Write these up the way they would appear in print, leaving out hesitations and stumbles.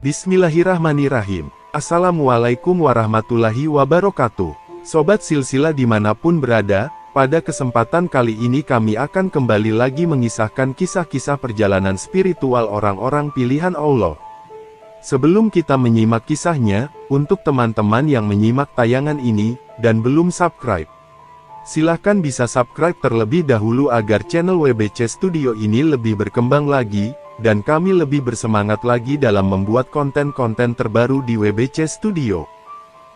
Bismillahirrahmanirrahim. Assalamualaikum warahmatullahi wabarakatuh. Sobat Silsilah dimanapun berada, pada kesempatan kali ini kami akan kembali lagi mengisahkan kisah-kisah perjalanan spiritual orang-orang pilihan Allah. Sebelum kita menyimak kisahnya, untuk teman-teman yang menyimak tayangan ini, dan belum subscribe, silahkan bisa subscribe terlebih dahulu agar channel WBC Studio ini lebih berkembang lagi, dan kami lebih bersemangat lagi dalam membuat konten-konten terbaru di WBC Studio.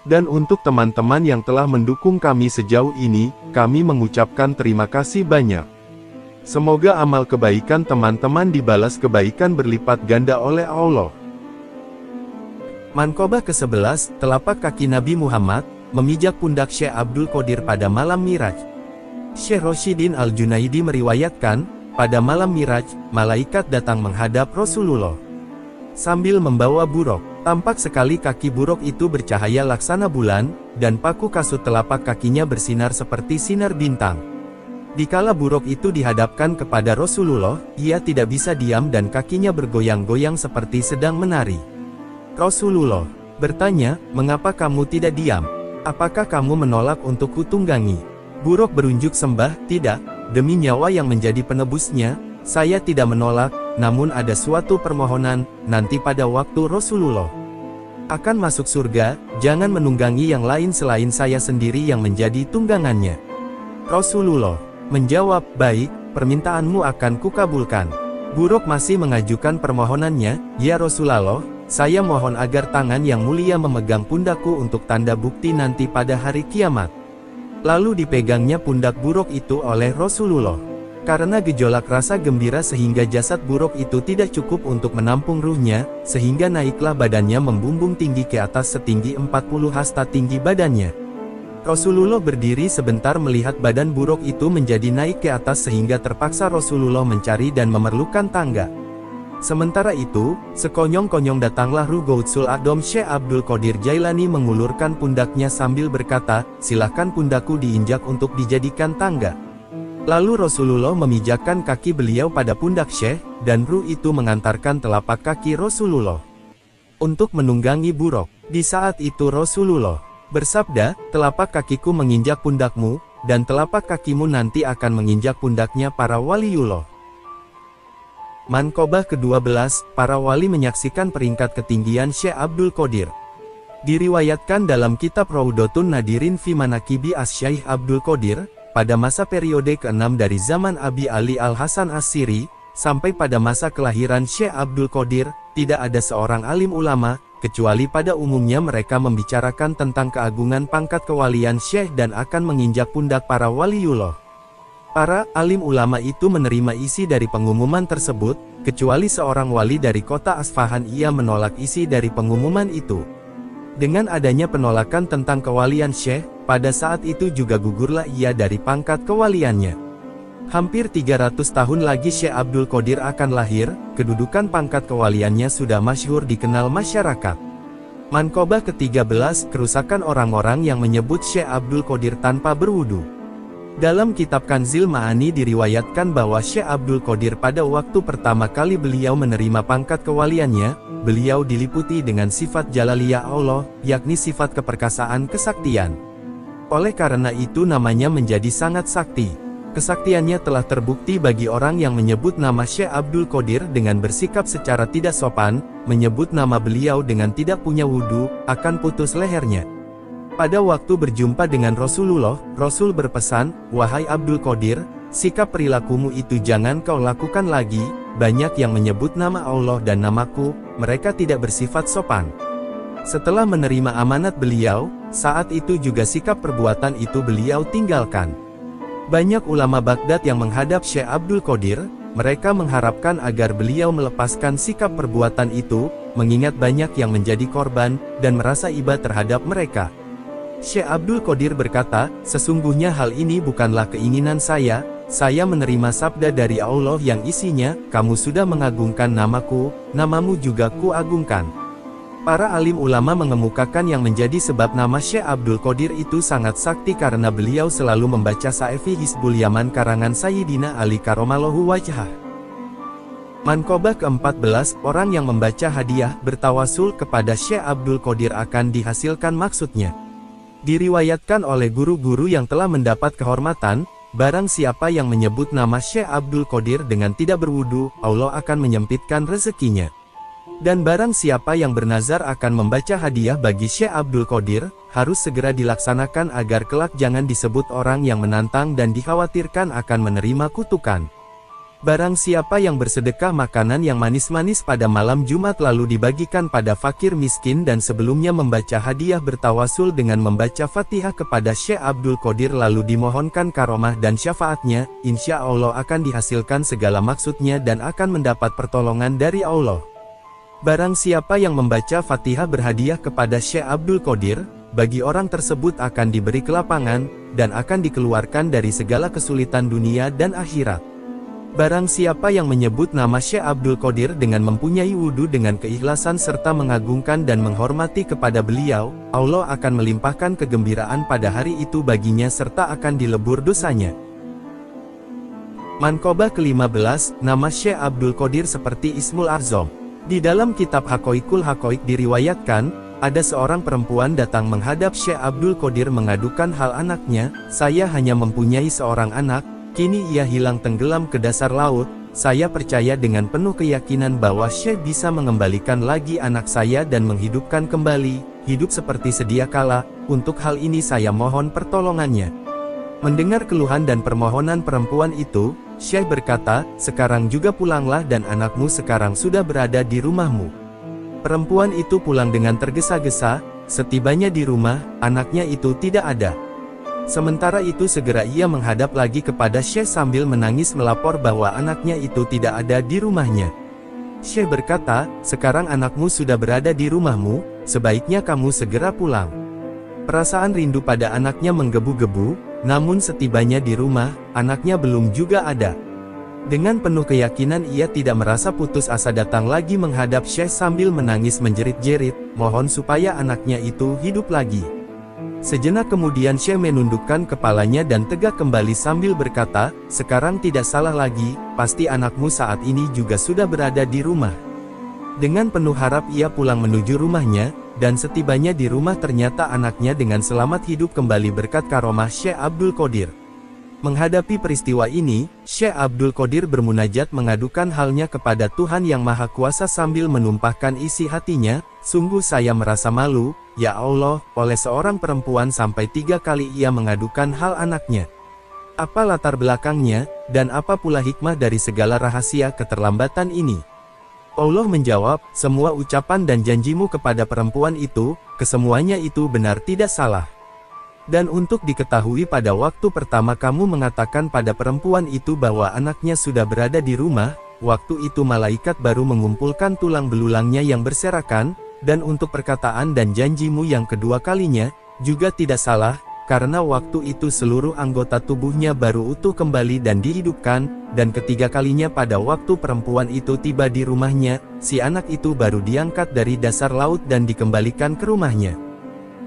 Dan untuk teman-teman yang telah mendukung kami sejauh ini, kami mengucapkan terima kasih banyak. Semoga amal kebaikan teman-teman dibalas kebaikan berlipat ganda oleh Allah. Manqobah ke-11, telapak kaki Nabi Muhammad, memijak pundak Syekh Abdul Qadir pada malam Miraj. Syekh Rashidin Al-Junaidi meriwayatkan, pada malam Miraj, malaikat datang menghadap Rasulullah sambil membawa buruk. Tampak sekali kaki buruk itu bercahaya laksana bulan, dan paku kasut telapak kakinya bersinar seperti sinar bintang. Dikala buruk itu dihadapkan kepada Rasulullah, ia tidak bisa diam dan kakinya bergoyang-goyang seperti sedang menari. Rasulullah bertanya, "Mengapa kamu tidak diam? Apakah kamu menolak untuk kutunggangi?" Buruk berunjuk sembah, "Tidak, demi nyawa yang menjadi penebusnya, saya tidak menolak, namun ada suatu permohonan, nanti pada waktu Rasulullah akan masuk surga, jangan menunggangi yang lain selain saya sendiri yang menjadi tunggangannya." Rasulullah menjawab, "Baik, permintaanmu akan kukabulkan." Buruk masih mengajukan permohonannya, "Ya Rasulullah, saya mohon agar tangan yang mulia memegang pundakku untuk tanda bukti nanti pada hari kiamat." Lalu dipegangnya pundak buruk itu oleh Rasulullah. Karena gejolak rasa gembira sehingga jasad buruk itu tidak cukup untuk menampung ruhnya, sehingga naiklah badannya membumbung tinggi ke atas setinggi 40 hasta tinggi badannya. Rasulullah berdiri sebentar melihat badan buruk itu menjadi naik ke atas sehingga terpaksa Rasulullah mencari dan memerlukan tangga. Sementara itu, sekonyong-konyong datanglah Ruh Gautsul Adom Syekh Abdul Qadir Jailani mengulurkan pundaknya sambil berkata, "Silahkan pundakku diinjak untuk dijadikan tangga." Lalu Rasulullah memijakkan kaki beliau pada pundak Syekh, dan ruh itu mengantarkan telapak kaki Rasulullah untuk menunggangi buruk. Di saat itu Rasulullah bersabda, "Telapak kakiku menginjak pundakmu, dan telapak kakimu nanti akan menginjak pundaknya para waliullah." Manqobah ke-12, para wali menyaksikan peringkat ketinggian Syekh Abdul Qadir. Diriwayatkan dalam kitab Raudhatun Nadirin fi Manaqibi Asy-Syaikh Abdul Qadir, pada masa periode ke-6 dari zaman Abi Ali Al-Hasan As-Siri, sampai pada masa kelahiran Syekh Abdul Qadir, tidak ada seorang alim ulama, kecuali pada umumnya mereka membicarakan tentang keagungan pangkat kewalian Syekh dan akan menginjak pundak para waliullah. Para alim ulama itu menerima isi dari pengumuman tersebut, kecuali seorang wali dari kota Asfahan. Ia menolak isi dari pengumuman itu. Dengan adanya penolakan tentang kewalian Syekh, pada saat itu juga gugurlah ia dari pangkat kewaliannya. Hampir 300 tahun lagi Syekh Abdul Qadir akan lahir, kedudukan pangkat kewaliannya sudah masyhur dikenal masyarakat. Manqobah ke-13, kerusakan orang-orang yang menyebut Syekh Abdul Qadir tanpa berwudu. Dalam kitab Kanzil Ma'ani diriwayatkan bahwa Syekh Abdul Qadir pada waktu pertama kali beliau menerima pangkat kewaliannya, beliau diliputi dengan sifat jalaliyah Allah, yakni sifat keperkasaan kesaktian. Oleh karena itu namanya menjadi sangat sakti. Kesaktiannya telah terbukti bagi orang yang menyebut nama Syekh Abdul Qadir dengan bersikap secara tidak sopan, menyebut nama beliau dengan tidak punya wudu, akan putus lehernya. Pada waktu berjumpa dengan Rasulullah, Rasul berpesan, "Wahai Abdul Qadir, sikap perilakumu itu jangan kau lakukan lagi, banyak yang menyebut nama Allah dan namaku, mereka tidak bersifat sopan." Setelah menerima amanat beliau, saat itu juga sikap perbuatan itu beliau tinggalkan. Banyak ulama Baghdad yang menghadap Syekh Abdul Qadir, mereka mengharapkan agar beliau melepaskan sikap perbuatan itu, mengingat banyak yang menjadi korban, dan merasa iba terhadap mereka. Syekh Abdul Qadir berkata, "Sesungguhnya hal ini bukanlah keinginan saya menerima sabda dari Allah yang isinya, kamu sudah mengagungkan namaku, namamu juga kuagungkan." Para alim ulama mengemukakan yang menjadi sebab nama Syekh Abdul Qadir itu sangat sakti karena beliau selalu membaca Sa'ifi Hizbul Yaman karangan Sayyidina Ali Karamallahu Wajhah. Manqobah ke-14, orang yang membaca hadiah bertawasul kepada Syekh Abdul Qodir akan dihasilkan maksudnya. Diriwayatkan oleh guru-guru yang telah mendapat kehormatan, barang siapa yang menyebut nama Syekh Abdul Qodir dengan tidak berwudu, Allah akan menyempitkan rezekinya. Dan barang siapa yang bernazar akan membaca hadiah bagi Syekh Abdul Qodir, harus segera dilaksanakan agar kelak jangan disebut orang yang menantang dan dikhawatirkan akan menerima kutukan. Barang siapa yang bersedekah makanan yang manis-manis pada malam Jumat lalu dibagikan pada fakir miskin dan sebelumnya membaca hadiah bertawasul dengan membaca Fatihah kepada Syekh Abdul Qodir lalu dimohonkan karomah dan syafaatnya, insya Allah akan dihasilkan segala maksudnya dan akan mendapat pertolongan dari Allah. Barang siapa yang membaca Fatihah berhadiah kepada Syekh Abdul Qodir, bagi orang tersebut akan diberi kelapangan, dan akan dikeluarkan dari segala kesulitan dunia dan akhirat. Barang siapa yang menyebut nama Syekh Abdul Qodir dengan mempunyai wudu dengan keikhlasan serta mengagungkan dan menghormati kepada beliau, Allah akan melimpahkan kegembiraan pada hari itu baginya serta akan dilebur dosanya. Manqobah ke-15, nama Syekh Abdul Qodir seperti Ismul A'zam. Di dalam kitab Haqaiqul Haqaiq diriwayatkan, ada seorang perempuan datang menghadap Syekh Abdul Qodir mengadukan hal anaknya, saya hanya mempunyai seorang anak, kini ia hilang tenggelam ke dasar laut, saya percaya dengan penuh keyakinan bahwa Syekh bisa mengembalikan lagi anak saya dan menghidupkan kembali, hidup seperti sedia kala, untuk hal ini saya mohon pertolongannya. Mendengar keluhan dan permohonan perempuan itu, Syekh berkata, sekarang juga pulanglah dan anakmu sekarang sudah berada di rumahmu. Perempuan itu pulang dengan tergesa-gesa, setibanya di rumah, anaknya itu tidak ada. Sementara itu segera ia menghadap lagi kepada Syekh sambil menangis melapor bahwa anaknya itu tidak ada di rumahnya. Syekh berkata, sekarang anakmu sudah berada di rumahmu, sebaiknya kamu segera pulang. Perasaan rindu pada anaknya menggebu-gebu, namun setibanya di rumah, anaknya belum juga ada. Dengan penuh keyakinan ia tidak merasa putus asa datang lagi menghadap Syekh sambil menangis menjerit-jerit, mohon supaya anaknya itu hidup lagi. Sejenak kemudian Syekh menundukkan kepalanya dan tegak kembali sambil berkata, sekarang tidak salah lagi, pasti anakmu saat ini juga sudah berada di rumah. Dengan penuh harap ia pulang menuju rumahnya, dan setibanya di rumah ternyata anaknya dengan selamat hidup kembali berkat karomah Syekh Abdul Qodir. Menghadapi peristiwa ini, Syekh Abdul Qodir bermunajat mengadukan halnya kepada Tuhan Yang Maha Kuasa sambil menumpahkan isi hatinya, sungguh saya merasa malu, ya Allah, oleh seorang perempuan sampai 3 kali ia mengadukan hal anaknya. Apa latar belakangnya, dan apa pula hikmah dari segala rahasia keterlambatan ini? Allah menjawab, semua ucapan dan janjimu kepada perempuan itu, kesemuanya itu benar tidak salah. Dan untuk diketahui pada waktu pertama kamu mengatakan pada perempuan itu bahwa anaknya sudah berada di rumah, waktu itu malaikat baru mengumpulkan tulang belulangnya yang berserakan, dan untuk perkataan dan janjimu yang kedua kalinya, juga tidak salah, karena waktu itu seluruh anggota tubuhnya baru utuh kembali dan dihidupkan, dan ketiga kalinya pada waktu perempuan itu tiba di rumahnya, si anak itu baru diangkat dari dasar laut dan dikembalikan ke rumahnya.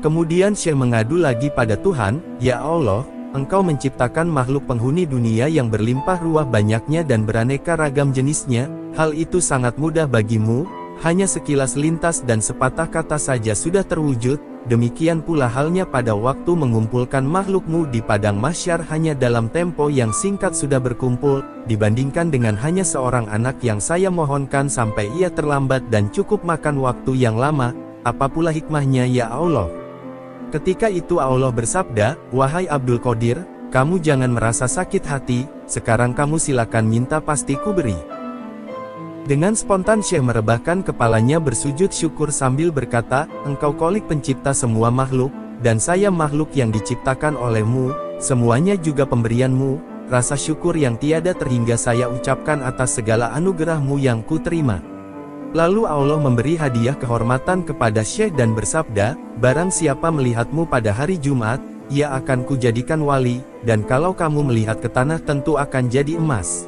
Kemudian Syekh mengadu lagi pada Tuhan, ya Allah, Engkau menciptakan makhluk penghuni dunia yang berlimpah ruah banyaknya dan beraneka ragam jenisnya, hal itu sangat mudah bagimu, hanya sekilas lintas dan sepatah kata saja sudah terwujud. Demikian pula halnya pada waktu mengumpulkan makhlukmu di padang mahsyar hanya dalam tempo yang singkat sudah berkumpul, dibandingkan dengan hanya seorang anak yang saya mohonkan sampai ia terlambat dan cukup makan waktu yang lama, apa pula hikmahnya ya Allah? Ketika itu Allah bersabda, wahai Abdul Qodir, kamu jangan merasa sakit hati, sekarang kamu silakan minta pasti ku beri. Dengan spontan Syekh merebahkan kepalanya bersujud syukur sambil berkata, Engkau Kholik pencipta semua makhluk, dan saya makhluk yang diciptakan olehmu, semuanya juga pemberianmu, rasa syukur yang tiada terhingga saya ucapkan atas segala anugerahmu yang ku terima. Lalu Allah memberi hadiah kehormatan kepada Syekh dan bersabda, barang siapa melihatmu pada hari Jumat, ia akan kujadikan wali, dan kalau kamu melihat ke tanah tentu akan jadi emas.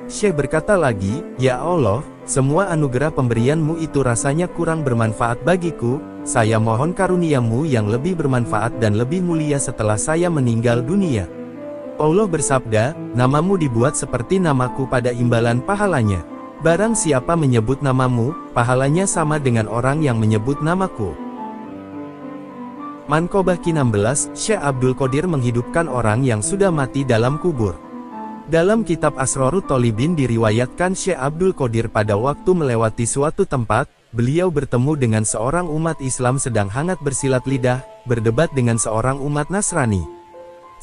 Syekh berkata lagi, ya Allah, semua anugerah pemberianmu itu rasanya kurang bermanfaat bagiku, saya mohon karuniamu yang lebih bermanfaat dan lebih mulia setelah saya meninggal dunia. Allah bersabda, namamu dibuat seperti namaku pada imbalan pahalanya. Barang siapa menyebut namamu, pahalanya sama dengan orang yang menyebut namaku. Manqobah ke-16, Syekh Abdul Qodir menghidupkan orang yang sudah mati dalam kubur. Dalam kitab Asrarut Thalibin diriwayatkan Syekh Abdul Qodir pada waktu melewati suatu tempat, beliau bertemu dengan seorang umat Islam sedang hangat bersilat lidah, berdebat dengan seorang umat Nasrani.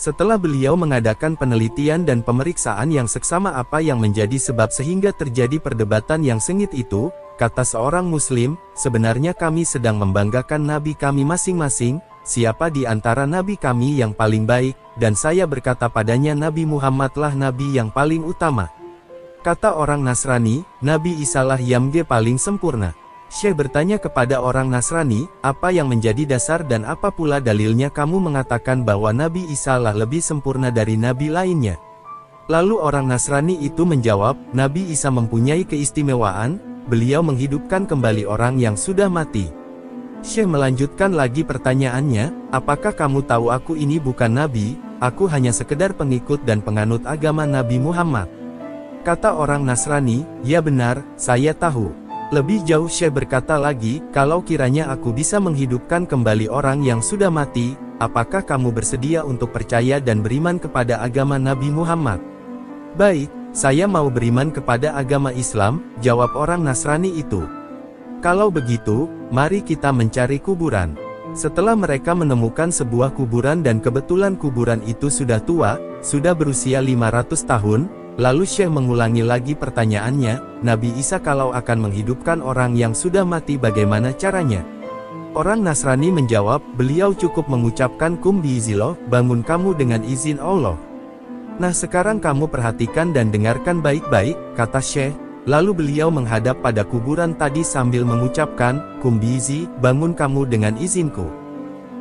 Setelah beliau mengadakan penelitian dan pemeriksaan yang seksama apa yang menjadi sebab sehingga terjadi perdebatan yang sengit itu, kata seorang Muslim, sebenarnya kami sedang membanggakan nabi kami masing-masing, siapa di antara nabi kami yang paling baik, dan saya berkata padanya Nabi Muhammadlah nabi yang paling utama. Kata orang Nasrani, Nabi Isalah yang paling sempurna. Syekh bertanya kepada orang Nasrani, apa yang menjadi dasar dan apa pula dalilnya kamu mengatakan bahwa Nabi Isa lah lebih sempurna dari nabi lainnya? Lalu orang Nasrani itu menjawab, Nabi Isa mempunyai keistimewaan, beliau menghidupkan kembali orang yang sudah mati. Syekh melanjutkan lagi pertanyaannya, apakah kamu tahu aku ini bukan nabi, aku hanya sekedar pengikut dan penganut agama Nabi Muhammad? Kata orang Nasrani, ya benar, saya tahu. Lebih jauh Syekh berkata lagi, kalau kiranya aku bisa menghidupkan kembali orang yang sudah mati, apakah kamu bersedia untuk percaya dan beriman kepada agama Nabi Muhammad? Baik, saya mau beriman kepada agama Islam, jawab orang Nasrani itu. Kalau begitu, mari kita mencari kuburan. Setelah mereka menemukan sebuah kuburan dan kebetulan kuburan itu sudah tua, sudah berusia 500 tahun, lalu Syekh mengulangi lagi pertanyaannya, Nabi Isa kalau akan menghidupkan orang yang sudah mati bagaimana caranya? Orang Nasrani menjawab, beliau cukup mengucapkan kum biizillah, bangun kamu dengan izin Allah. Nah sekarang kamu perhatikan dan dengarkan baik-baik, kata Syekh, lalu beliau menghadap pada kuburan tadi sambil mengucapkan, kum biizi, bangun kamu dengan izinku.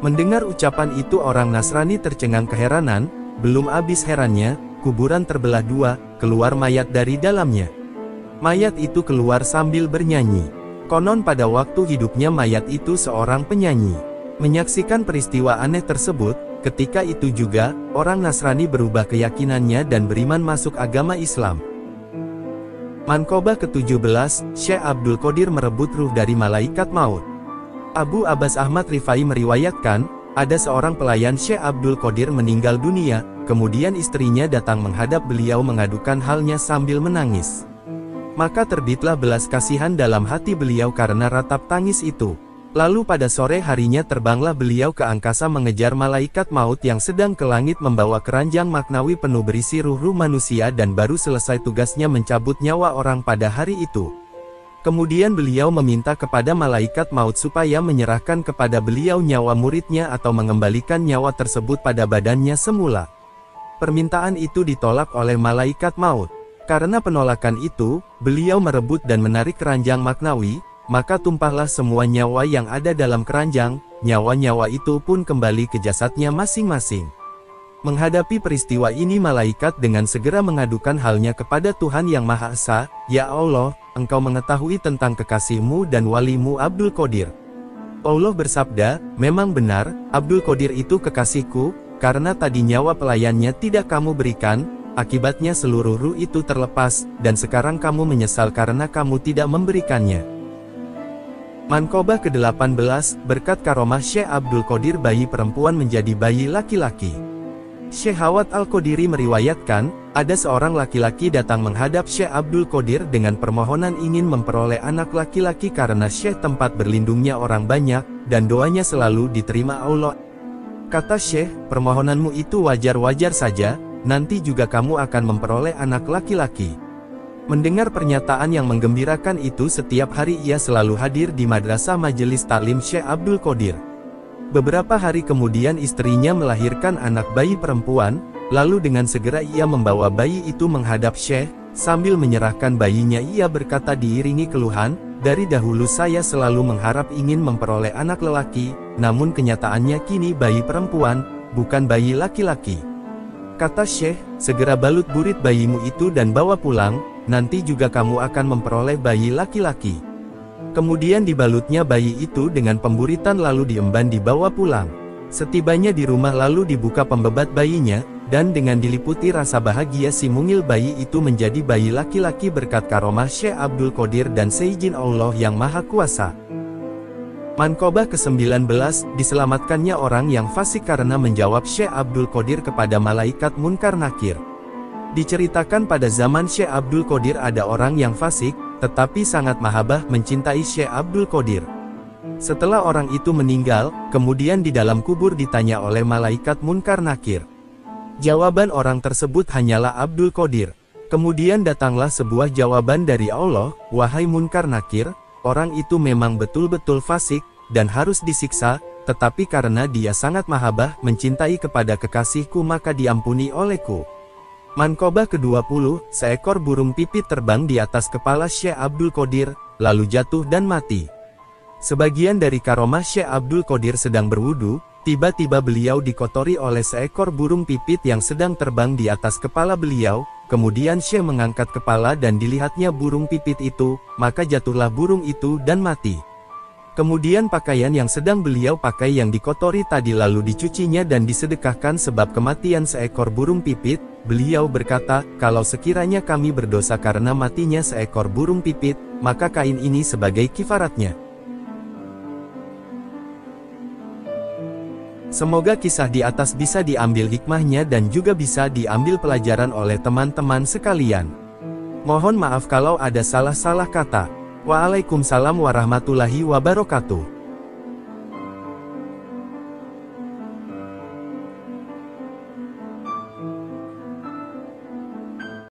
Mendengar ucapan itu orang Nasrani tercengang keheranan, belum habis herannya, kuburan terbelah dua, keluar mayat dari dalamnya. Mayat itu keluar sambil bernyanyi. Konon pada waktu hidupnya mayat itu seorang penyanyi. Menyaksikan peristiwa aneh tersebut, ketika itu juga, orang Nasrani berubah keyakinannya dan beriman masuk agama Islam. Manqobah ke-17, Syekh Abdul Qodir merebut ruh dari malaikat maut. Abu Abbas Ahmad Rifai meriwayatkan, ada seorang pelayan Syekh Abdul Qodir meninggal dunia, kemudian istrinya datang menghadap beliau mengadukan halnya sambil menangis. Maka terbitlah belas kasihan dalam hati beliau karena ratap tangis itu. Lalu pada sore harinya terbanglah beliau ke angkasa mengejar malaikat maut yang sedang ke langit membawa keranjang maknawi penuh berisi ruh-ruh manusia dan baru selesai tugasnya mencabut nyawa orang pada hari itu. Kemudian beliau meminta kepada malaikat maut supaya menyerahkan kepada beliau nyawa muridnya atau mengembalikan nyawa tersebut pada badannya semula. Permintaan itu ditolak oleh malaikat maut. Karena penolakan itu, beliau merebut dan menarik keranjang maknawi, maka tumpahlah semua nyawa yang ada dalam keranjang, nyawa-nyawa itu pun kembali ke jasadnya masing-masing. Menghadapi peristiwa ini malaikat dengan segera mengadukan halnya kepada Tuhan Yang Maha Esa, Ya Allah, Engkau mengetahui tentang kekasihmu dan walimu Abdul Qodir. Allah bersabda, memang benar, Abdul Qodir itu kekasihku, karena tadi nyawa pelayannya tidak kamu berikan, akibatnya seluruh ruh itu terlepas, dan sekarang kamu menyesal karena kamu tidak memberikannya. Manqobah ke-18, berkat karomah Syekh Abdul Qodir bayi perempuan menjadi bayi laki-laki. Syekh Hawat Al-Qodiri meriwayatkan, ada seorang laki-laki datang menghadap Syekh Abdul Qodir dengan permohonan ingin memperoleh anak laki-laki karena Syekh tempat berlindungnya orang banyak, dan doanya selalu diterima Allah. Kata Syekh, permohonanmu itu wajar-wajar saja, nanti juga kamu akan memperoleh anak laki-laki. Mendengar pernyataan yang menggembirakan itu setiap hari ia selalu hadir di madrasah majelis taklim Syekh Abdul Qodir. Beberapa hari kemudian istrinya melahirkan anak bayi perempuan, lalu dengan segera ia membawa bayi itu menghadap Syekh, sambil menyerahkan bayinya ia berkata diiringi keluhan, dari dahulu saya selalu mengharap ingin memperoleh anak lelaki, namun kenyataannya kini bayi perempuan, bukan bayi laki-laki. Kata Syekh, segera balut burit bayimu itu dan bawa pulang, nanti juga kamu akan memperoleh bayi laki-laki. Kemudian dibalutnya bayi itu dengan pemburitan lalu diemban dibawa pulang. Setibanya di rumah lalu dibuka pembebat bayinya, Dan dengan diliputi rasa bahagia si mungil bayi itu menjadi bayi laki-laki berkat karomah Syekh Abdul Qadir dan seizin Allah yang Maha Kuasa. Manqobah ke-19, diselamatkannya orang yang fasik karena menjawab Syekh Abdul Qadir kepada malaikat Munkar Nakir. Diceritakan pada zaman Syekh Abdul Qadir ada orang yang fasik, tetapi sangat mahabbah mencintai Syekh Abdul Qadir. Setelah orang itu meninggal, kemudian di dalam kubur ditanya oleh malaikat Munkar Nakir. Jawaban orang tersebut hanyalah Abdul Qadir. Kemudian datanglah sebuah jawaban dari Allah, "Wahai Munkar Nakir, orang itu memang betul-betul fasik, dan harus disiksa, tetapi karena dia sangat mahabbah mencintai kepada kekasihku maka diampuni olehku." Manqobah ke-20, seekor burung pipit terbang di atas kepala Syekh Abdul Qadir, lalu jatuh dan mati. Sebagian dari karomah Syekh Abdul Qadir sedang berwudu, tiba-tiba beliau dikotori oleh seekor burung pipit yang sedang terbang di atas kepala beliau, kemudian Syekh mengangkat kepala dan dilihatnya burung pipit itu, maka jatuhlah burung itu dan mati. Kemudian pakaian yang sedang beliau pakai yang dikotori tadi lalu dicucinya dan disedekahkan sebab kematian seekor burung pipit. Beliau berkata, "Kalau sekiranya kami berdosa karena matinya seekor burung pipit, maka kain ini sebagai kifaratnya." Semoga kisah di atas bisa diambil hikmahnya dan juga bisa diambil pelajaran oleh teman-teman sekalian. Mohon maaf kalau ada salah-salah kata. Waalaikumsalam warahmatullahi wabarakatuh.